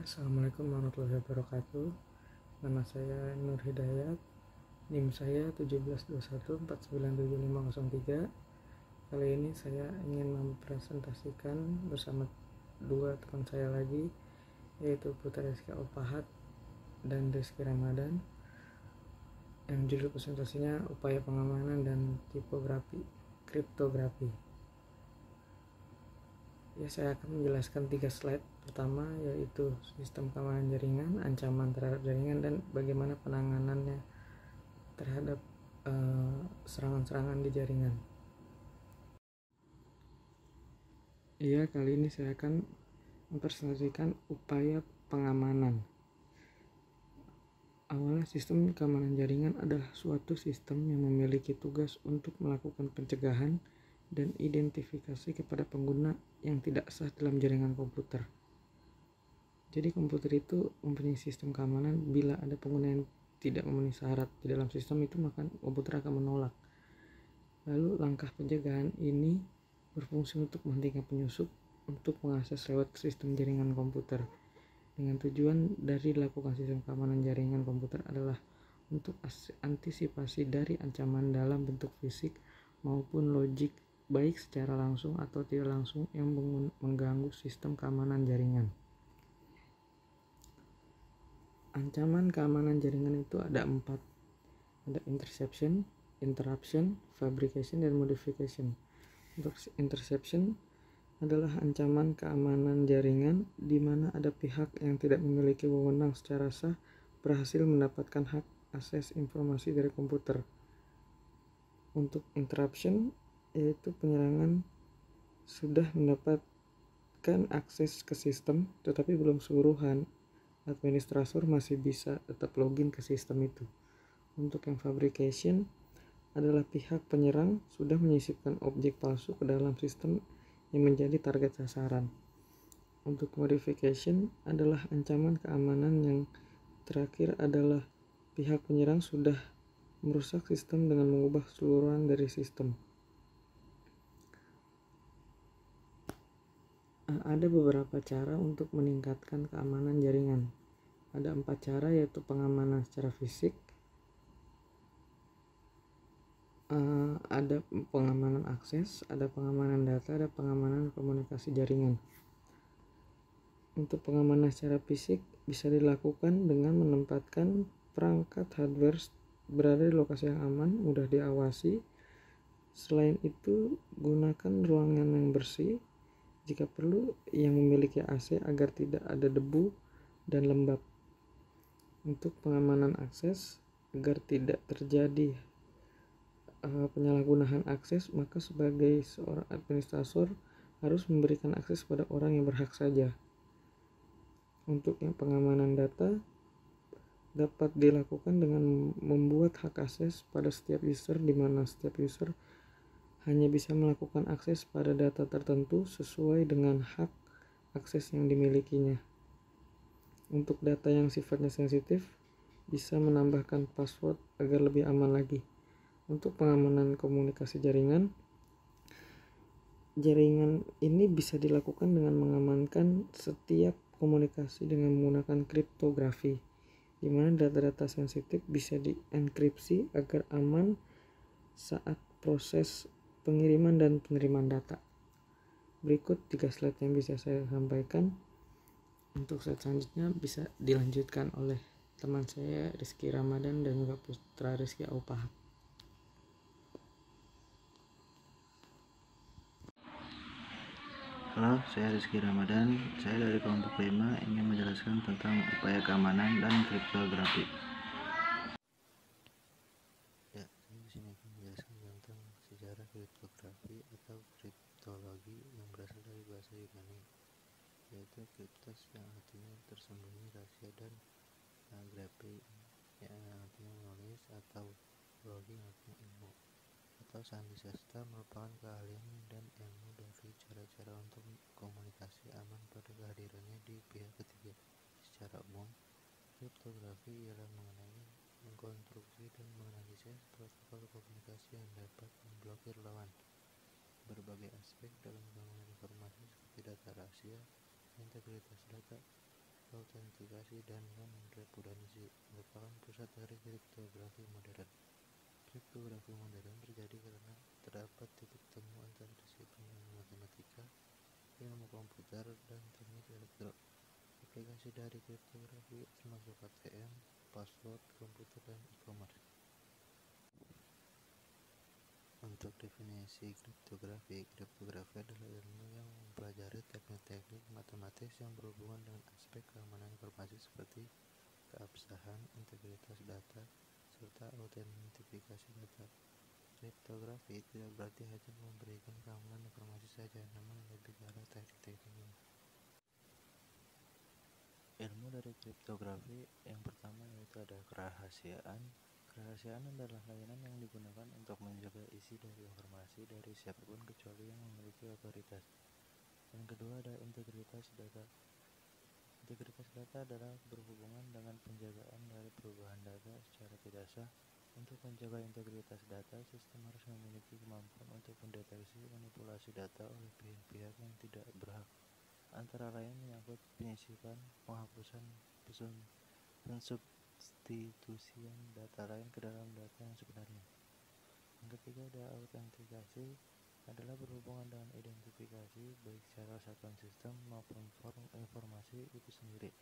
Assalamualaikum warahmatullahi wabarakatuh. Nama saya Nur Hidayat. NIM saya 1721497503. Kali ini saya ingin mempresentasikan bersama dua teman saya lagi, yaitu Putra Rizky Opahat dan Rizky Ramadan, yang judul presentasinya upaya pengamanan dan kriptografi. Saya akan menjelaskan 3 slide. Pertama yaitu sistem keamanan jaringan, ancaman terhadap jaringan, dan bagaimana penanganannya terhadap serangan-serangan di jaringan. Kali ini saya akan mempresentasikan upaya pengamanan. Awalnya, sistem keamanan jaringan adalah suatu sistem yang memiliki tugas untuk melakukan pencegahan dan identifikasi kepada pengguna yang tidak sah dalam jaringan komputer. Jadi komputer itu mempunyai sistem keamanan. Bila ada pengguna yang tidak memenuhi syarat di dalam sistem itu, maka komputer akan menolak. Lalu langkah pencegahan ini berfungsi untuk menghentikan penyusup untuk mengakses lewat sistem jaringan komputer. Dengan tujuan dari dilakukan sistem keamanan jaringan komputer adalah untuk antisipasi dari ancaman dalam bentuk fisik maupun logik, baik secara langsung atau tidak langsung, yang mengganggu sistem keamanan jaringan. Ancaman keamanan jaringan itu ada 4. Ada interception, interruption, fabrication, dan modification. Untuk interception adalah ancaman keamanan jaringan di mana ada pihak yang tidak memiliki wewenang secara sah berhasil mendapatkan hak akses informasi dari komputer. Untuk interruption yaitu penyerangan sudah mendapatkan akses ke sistem tetapi belum keseluruhan, administrator masih bisa tetap login ke sistem itu. Untuk yang fabrication adalah pihak penyerang sudah menyisipkan objek palsu ke dalam sistem yang menjadi target sasaran. Untuk modification adalah ancaman keamanan yang terakhir adalah pihak penyerang sudah merusak sistem dengan mengubah keseluruhan dari sistem. Ada beberapa cara untuk meningkatkan keamanan jaringan. Ada 4 cara, yaitu pengamanan secara fisik, ada pengamanan akses, ada pengamanan data, ada pengamanan komunikasi jaringan. Untuk pengamanan secara fisik bisa dilakukan dengan menempatkan perangkat hardware berada di lokasi yang aman, mudah diawasi. Selain itu, gunakan ruangan yang bersih, jika perlu yang memiliki AC agar tidak ada debu dan lembab. Untuk pengamanan akses, agar tidak terjadi penyalahgunaan akses, maka sebagai seorang administrator harus memberikan akses pada orang yang berhak saja. Untuk yang pengamanan data dapat dilakukan dengan membuat hak akses pada setiap user, di mana setiap user hanya bisa melakukan akses pada data tertentu sesuai dengan hak akses yang dimilikinya. Untuk data yang sifatnya sensitif, bisa menambahkan password agar lebih aman lagi. Untuk pengamanan komunikasi jaringan ini bisa dilakukan dengan mengamankan setiap komunikasi dengan menggunakan kriptografi, di mana data-data sensitif bisa dienkripsi agar aman saat proses pengiriman dan penerimaan data. Berikut 3 slide yang bisa saya sampaikan. Untuk slide selanjutnya bisa dilanjutkan oleh teman saya Rizky Ramadan dan juga Putra Rizky Opahat. Halo, saya Rizky Ramadan. Saya dari kelompok 5 ingin menjelaskan tentang upaya keamanan dan kriptografi. Saya di sini akan menjelaskan tentang sejarah kriptografi atau kriptologi yang berasal dari bahasa Yunani, yaitu kriptos yang artinya tersembunyi, rahasia, dan graphe yang artinya menulis, atau logi yang artinya ilmu atau sandi sastra, merupakan keahlian dan ilmu dari cara-cara untuk komunikasi aman pada kehadirannya di pihak ketiga. Secara umum, kriptografi ialah mengenai mengkonstruksi dan menganalisis protokol komunikasi yang dapat memblokir lawan. Berbagai aspek dalam bangunan informasi seperti data rahasia, integritas data, autentikasi dan non-repudiasi merupakan pusat dari kriptografi modern. Kriptografi modern terjadi karena terdapat titik temu antara disiplin ilmu matematika, ilmu komputer, dan teknik elektro. Aplikasi dari kriptografi termasuk ATM, password, komputer, dan e-commerce. Untuk definisi kriptografi adalah ilmu yang mempelajari teknik-teknik matematis yang berhubungan dengan aspek keamanan informasi seperti keabsahan, integritas data, serta autentifikasi data. Kriptografi tidak berarti hanya memberikan keamanan informasi saja, namun lebih ke arah teknik-tekniknya. Ilmu dari kriptografi yang pertama yaitu ada kerahasiaan. Kerahasiaan adalah layanan yang digunakan untuk menjaga isi dari informasi dari siapapun kecuali yang memiliki otoritas. Yang kedua ada integritas data. Integritas data adalah berhubungan dengan penjagaan dari perubahan data secara tidak sah. Untuk menjaga integritas data, sistem harus memiliki kemampuan untuk mendeteksi manipulasi data oleh pihak-pihak yang tidak berhak, antara lain menyangkut penyisipan, penghapusan, pensubstitusian data lain ke dalam data yang sebenarnya. Yang ketiga ada autentikasi, adalah berhubungan dengan identifikasi baik secara satuan sistem maupun form informasi itu sendiri.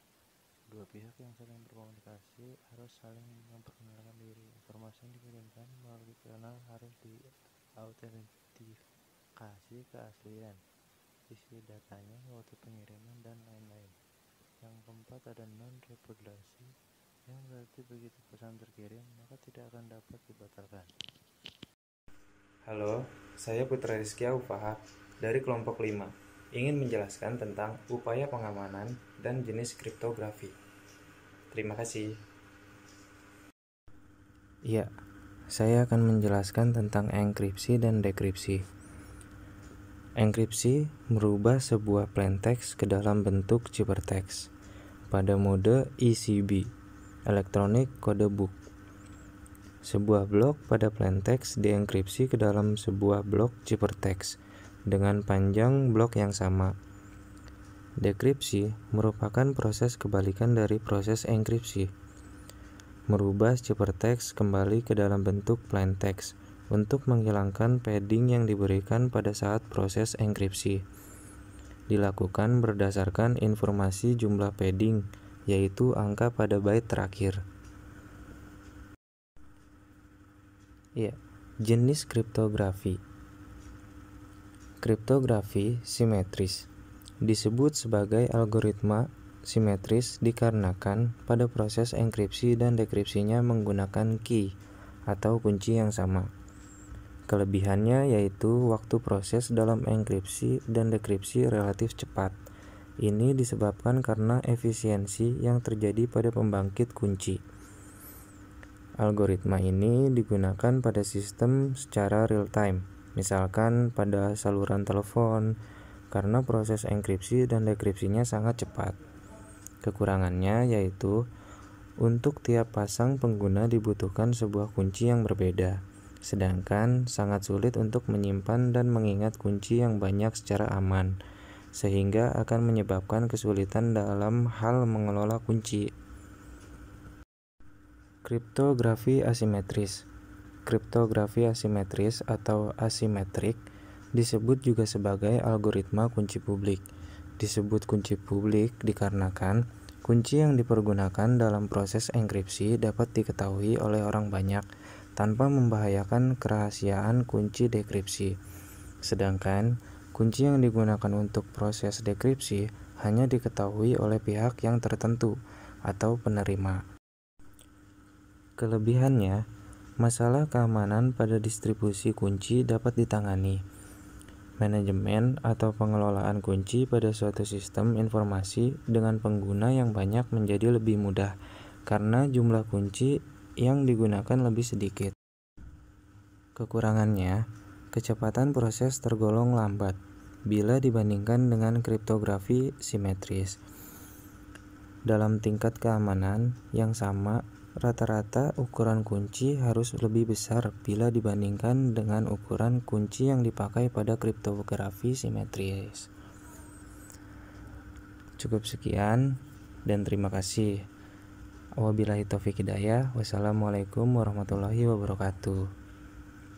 Dua pihak yang saling berkomunikasi harus saling memperkenalkan diri. Informasi yang dikirimkan melalui kanal harus diautentikasi keaslian, isi datanya, waktu pengiriman, dan lain-lain. Yang keempat ada non-repudiasi, yang berarti begitu pesan terkirim maka tidak akan dapat dibatalkan. Halo, saya Putra Rizky Aufahab dari kelompok 5, ingin menjelaskan tentang upaya pengamanan dan jenis kriptografi. Terima kasih. Ya, saya akan menjelaskan tentang enkripsi dan dekripsi. Enkripsi merubah sebuah plaintext ke dalam bentuk ciphertext pada mode ECB, Electronic Code Book. Sebuah blok pada plaintext dienkripsi ke dalam sebuah blok ciphertext dengan panjang blok yang sama. Dekripsi merupakan proses kebalikan dari proses enkripsi, merubah ciphertext kembali ke dalam bentuk plaintext untuk menghilangkan padding yang diberikan pada saat proses enkripsi. Dilakukan berdasarkan informasi jumlah padding, yaitu angka pada byte terakhir. Ya, jenis kriptografi. Kriptografi simetris disebut sebagai algoritma simetris dikarenakan pada proses enkripsi dan dekripsinya menggunakan key atau kunci yang sama. Kelebihannya yaitu waktu proses dalam enkripsi dan dekripsi relatif cepat. Ini disebabkan karena efisiensi yang terjadi pada pembangkit kunci. Algoritma ini digunakan pada sistem secara real time, misalkan pada saluran telepon, karena proses enkripsi dan dekripsinya sangat cepat. Kekurangannya yaitu untuk tiap pasang pengguna dibutuhkan sebuah kunci yang berbeda, sedangkan sangat sulit untuk menyimpan dan mengingat kunci yang banyak secara aman, sehingga akan menyebabkan kesulitan dalam hal mengelola kunci. Kriptografi asimetris. Kriptografi asimetris atau asimetrik disebut juga sebagai algoritma kunci publik. Disebut kunci publik dikarenakan kunci yang dipergunakan dalam proses enkripsi dapat diketahui oleh orang banyak tanpa membahayakan kerahasiaan kunci dekripsi. Sedangkan kunci yang digunakan untuk proses dekripsi hanya diketahui oleh pihak yang tertentu atau penerima. Kelebihannya, masalah keamanan pada distribusi kunci dapat ditangani. Manajemen atau pengelolaan kunci pada suatu sistem informasi dengan pengguna yang banyak menjadi lebih mudah karena jumlah kunci yang digunakan lebih sedikit. Kekurangannya, kecepatan proses tergolong lambat bila dibandingkan dengan kriptografi simetris. Dalam tingkat keamanan yang sama, rata-rata ukuran kunci harus lebih besar bila dibandingkan dengan ukuran kunci yang dipakai pada kriptografi simetris. Cukup sekian. dan terima kasih. Wabillahi taufiq hidayah. Wassalamualaikum warahmatullahi wabarakatuh.